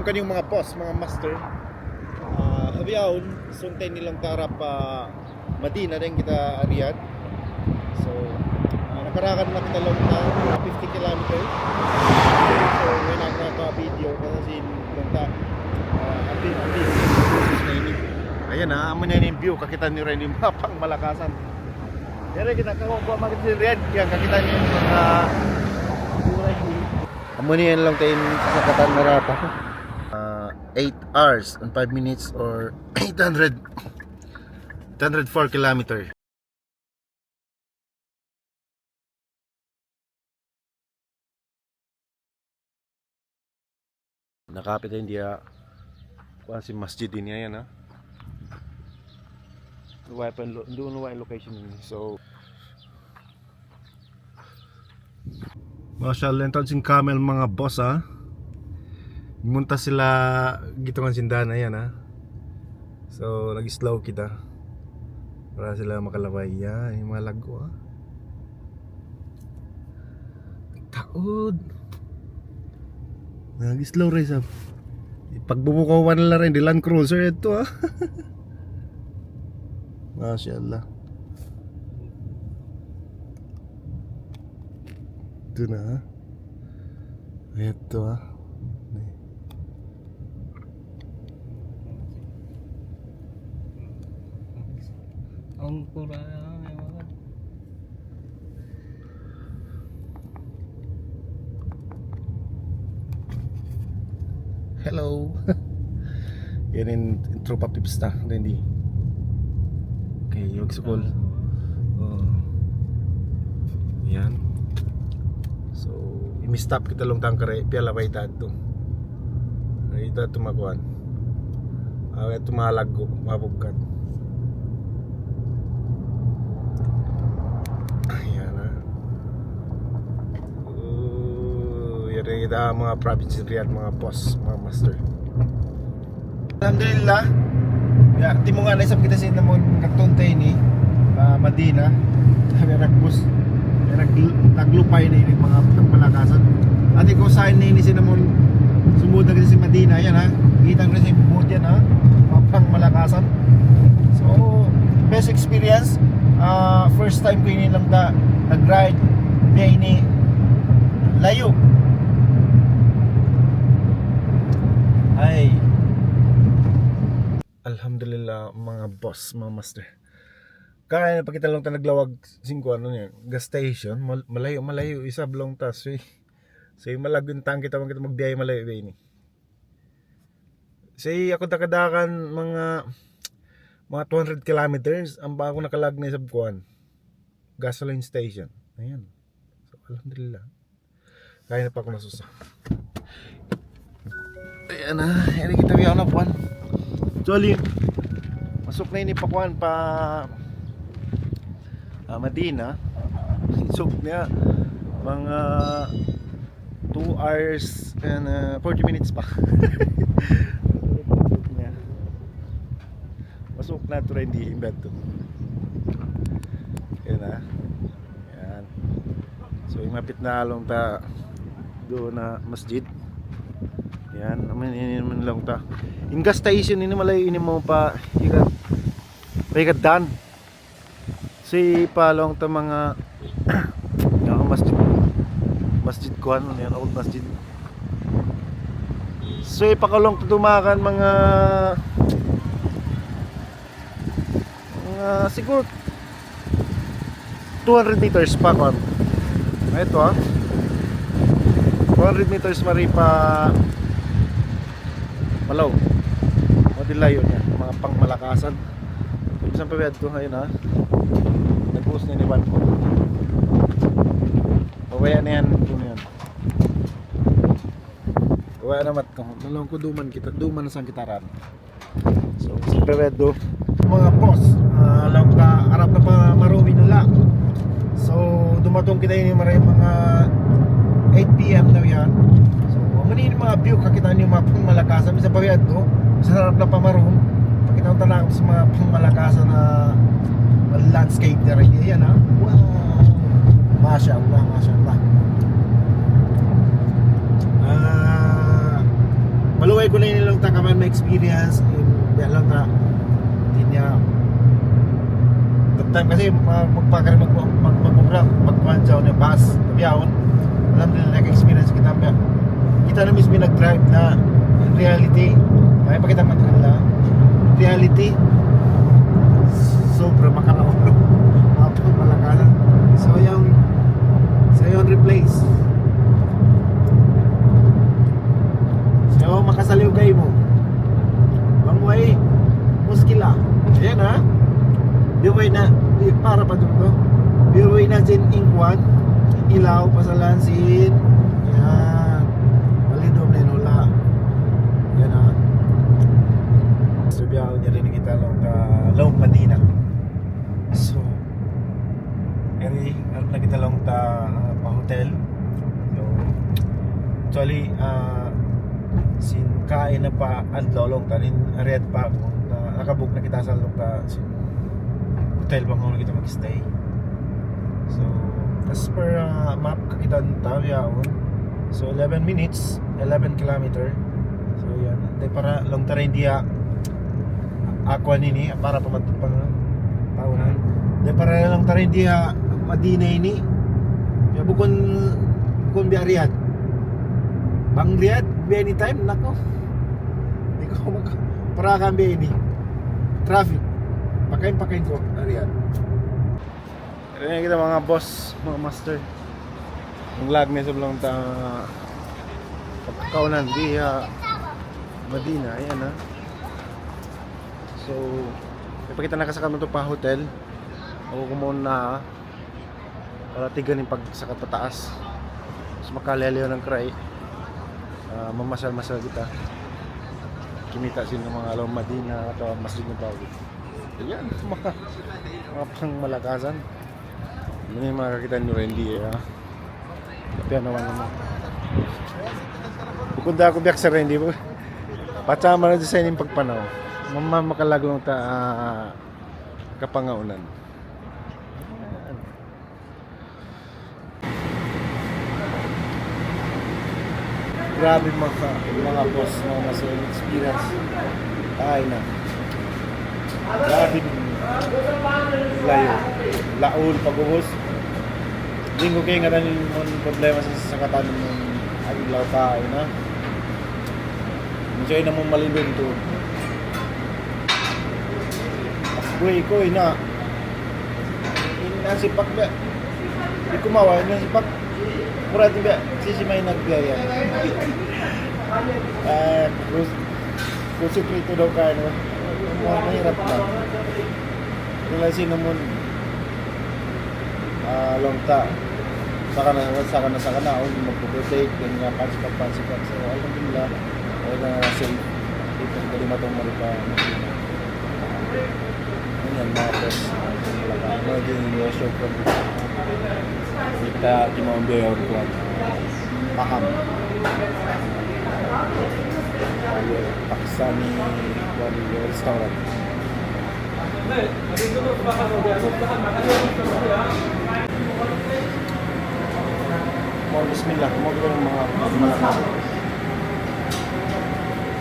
Kanyang mga boss, mga master, habiyaon, suntay nilang karap Madina rin kita ariyan. So, nakarakan na kita lang na 50 kilometer. So, may nakaka-video kasi lang ta update na ini. Ayan ha, amo na yung view, kakita niyo rin yung mapang malakasan. Pero kita kakuha makita si Riyadh, kaya kakita niyo yung mga amo niyan lang tayo sa katan na rata. 8 hours and 5 minutes or 804 kilometer. Nakapit din dia si masjid din yan ha. Doon wa location din. So Mashallah, enton sing camel mga boss ha. Munta sila gitungan sindana yan ha. So nag-slow kita para sila makalaway yan. Yung mga lago ha. Taod. Nag-slow race ha. Pagbumukawan nila rin di Land Cruiser ito ha. Mashallah. Ito na ha. Ito ha. Hello. Yan in tropa pips na Randy. Okay, yung sukol. Yan. So, imi-stop kita long tangkare piala pa itato. Ito tumakuan. Ito malago, mabugkat. Kita mga province Riyadh, mga boss, mga master. Alhamdulillah. Ya, di mo nga naisap kita sin namon nagtuntay ni Madina. Nagbus. Naglupay na ini mga malakasan. Ati ko sign ni sin namon sumud na si Madina yan ha. Kita ko si bumot yan ha. Mapang malakasan. So, best experience. First time ko ini lang ta nag-ride biya ini layo. Ay, alhamdulillah mga boss, mga master. Kaya pa kita lang ta naglawag 5 ano niyan, gas station, malayo isa blong tas. So malaguntang kita magbiyahe malayo ini. Say ako takadakan mga 200 kilometers ang ba ako nakalag na sa buwan. Gasoline station. Ayan. So alhamdulillah. Kaya na pa ako nasusa. Ayan na, hindi kita biyaw na puan. Actually, masuk na ini pakuan pa Madina. Isok niya mga 2 hours and 40 minutes pa. Masuk na ito rin di imbed to. Ayan na. Ayan. So imapit na along ta doon na masjid. Yan, naman lang ta. Yung gas station ini malayo ini mo pa ikat dan. Si palong ta mga masjid ko ano yan, old masjid. So ipakalong tutumakan mga siguro 200 meters pa kon. Ito ah. 200 meters maripa Malaw. O dilayo niya, mga pangmalakasan. Isang pawid ko ngayon ha. Nag-post na iniwan ko. Pawaya na yan. Pawaya na mat ko. Nalong ko duman sa kitaran. So, isang pawid do. Mga boss, alam ka, arap na pa marumi nila. So, dumatong kita yun yung mga 8 PM na yan. Manin mga view kakita niyo mga pangmalakasan sa pawiyad do. Sa harap na pamaroon. Pakita ko tanang sa mga pangmalakasan na landscape na rin. Ayan ha. Wow. Mashallah, mashallah. maluway ko na nilang ta kaman may experience in lang ta hindi niya that time kasi magpakari magkuhan siya na bus biyahon alam nila nag-experience kita na mismo nag-drive na in reality ay pakita mo kanila reality sobra makalaon mapang malakalan so yung replace so makasaliw kayo mo bangway muskila ayan ha biway na para pa dito biway na sin ingkwan ilaw pasalansin yan balidom na nula yan ha so biyaw niya rin kita long Madina so eri na kita long pa hotel so actually sin kain na pa adlolong tanin red pa nakabook na kita sa long sin hotel bang ako kita mag-stay so as per map kakita tayo yaon so 11 minutes 11 kilometer so yan de para long terrain dia aqua nini para pamatupang tahunan de para lang terrain dia Madina ini ya bukon biya Riyadh bang Riyadh biya anytime nako di ko para kan biya ini traffic pakain ko Riyadh. Ayan kita mga boss, mga master. Ang lag may sablang pagkakaunan di Madina, ayan ha. So, ipakita na kasakam ito pa hotel. Ako kumuna para tigan yung pagsaka tataas. Mas makalaliw ng cry. Mamasal-masal kita. Kimita sila ng mga alawang Madina atau Masjid Nabawi. Ayan, mga pang malakasan. Ini makakita nyo rin di tapi ano naman bukod na ako biyak sa rin di ba patsama na sa inyong pagpanaw makalagong kapangaunan grabe mga boss mga nasa experience ay na grabe layo laul pagubos hindi ko kaya nga ng problema sa sakatan ng aglaw ka na enjoy na mong malibin to asbuhay ko ina sipak ba di kumawa sipak murad ba sisimay nagbiyaya kusikrito daw ka mahirap ka nalasin naman longta saka na magpo-protect din nga pansikat so alhamdulillah ay na safe ito dali matong maripa yan mga boss maging show ko kita kimambe or kuwan paham Paksani restaurant mau bismillah mau kita mga malakas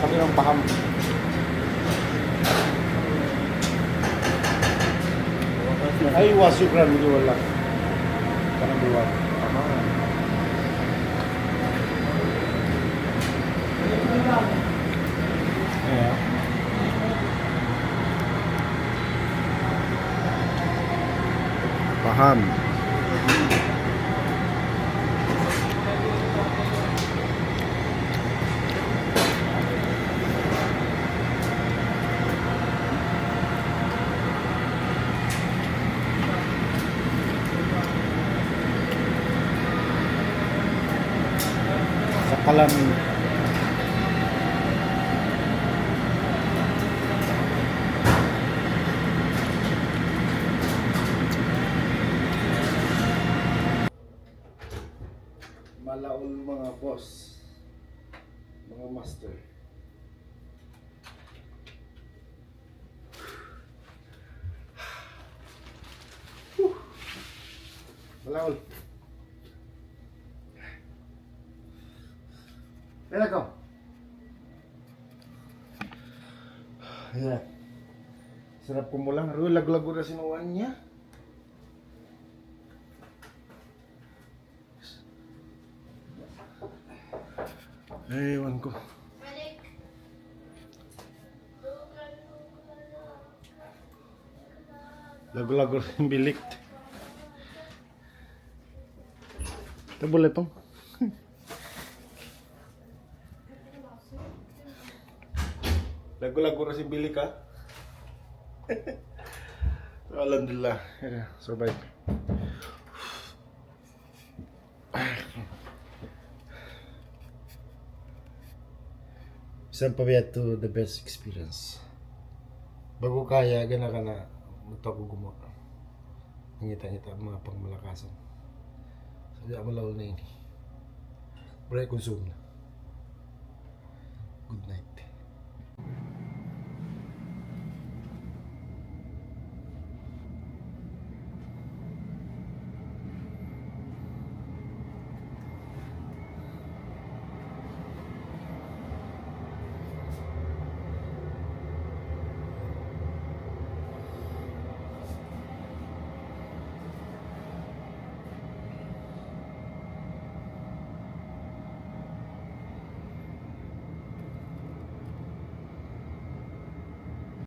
kami ng paham ay wasukran mo wala parang buwan tama yeah. Paham sa Kalamin malaol mga boss mga master malaol pera ko Ayan. Sarap kumulang. Pero lag-lago na sinuwan niya. Ewan ko. Lago-lago rin bilik. Ito buletong. Lago-lago rin si bilik ha. Alhamdulillah. Survive. Isang pabiyat to the best experience. Bago kaya, gana ka na ito ko gumawa. Ngita-ngita ang mga pangmalakasan. Sabi ako malaw na yun. Break consume na. Good night.